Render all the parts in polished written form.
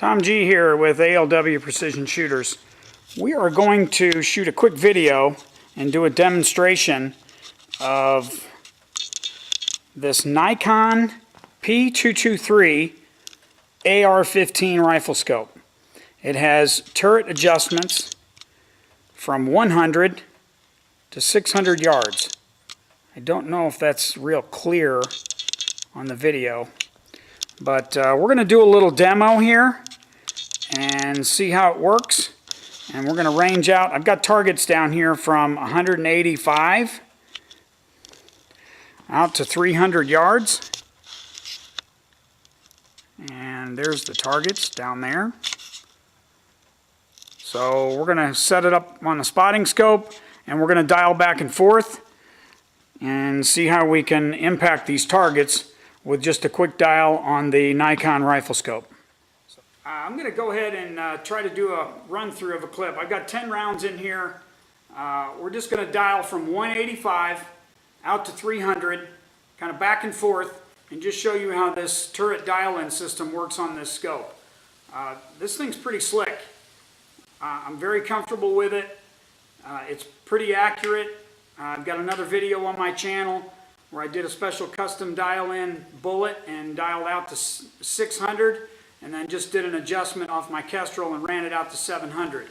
Tom G here with ALW Precision Shooters. We are going to shoot a quick video and do a demonstration of this Nikon P-223 AR-15 rifle scope. It has turret adjustments from 100 to 600 yards. I don't know if that's real clear on the video, but we're going to do a little demo here and see how it works. And we're going to range out. I've got targets down here from 185 out to 300 yards. And there's the targets down there. So we're going to set it up on the spotting scope, and we're going to dial back and forth and see how we can impact these targets with just a quick dial on the Nikon rifle scope. I'm going to go ahead and try to do a run through of a clip. I've got 10 rounds in here. We're just going to dial from 185 out to 300, kind of back and forth, and just show you how this turret dial-in system works on this scope. This thing's pretty slick. I'm very comfortable with it. It's pretty accurate. I've got another video on my channel where I did a special custom dial-in bullet and dialed out to 600. And then just did an adjustment off my Kestrel and ran it out to 700.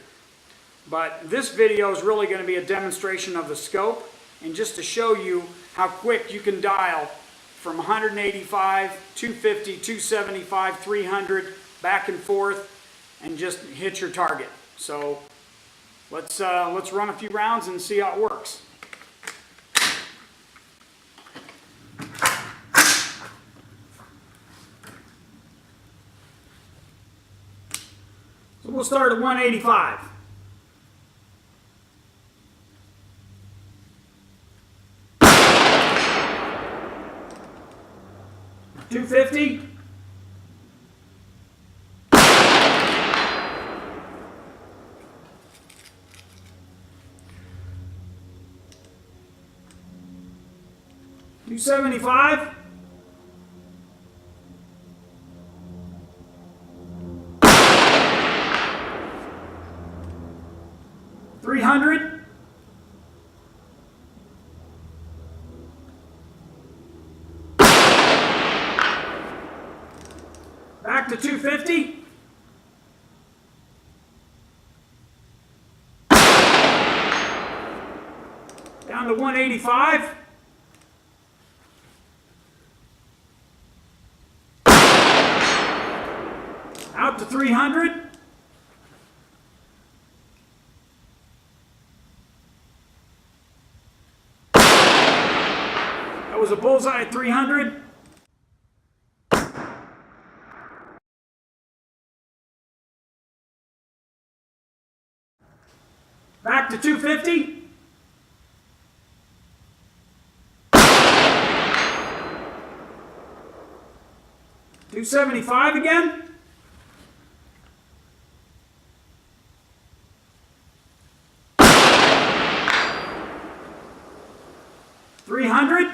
But this video is really going to be a demonstration of the scope, and just to show you how quick you can dial from 185, 250, 275, 300, back and forth, and just hit your target. So let's run a few rounds and see how it works. We'll start at 185. $250. $275. $300. Back to $250. Down to $185. Out to $300. That was a bullseye at 300. Back to 250. $275 again. $300.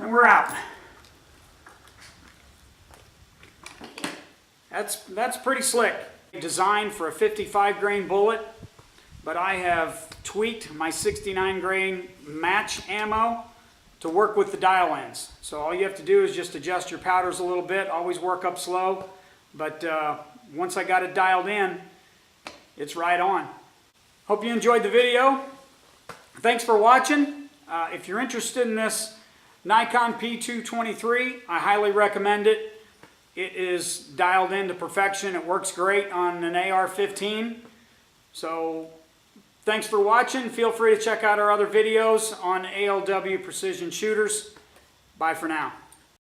And we're out. That's pretty slick. Designed for a 55 grain bullet, but I have tweaked my 69 grain match ammo to work with the dial ends. So all you have to do is just adjust your powders a little bit. Always work up slow, but once I got it dialed in, it's right on. Hope you enjoyed the video. Thanks for watching. If you're interested in this Nikon P-223, I highly recommend it. It is dialed in to perfection. It works great on an AR-15. So thanks for watching. Feel free to check out our other videos on ALW Precision Shooters. Bye for now.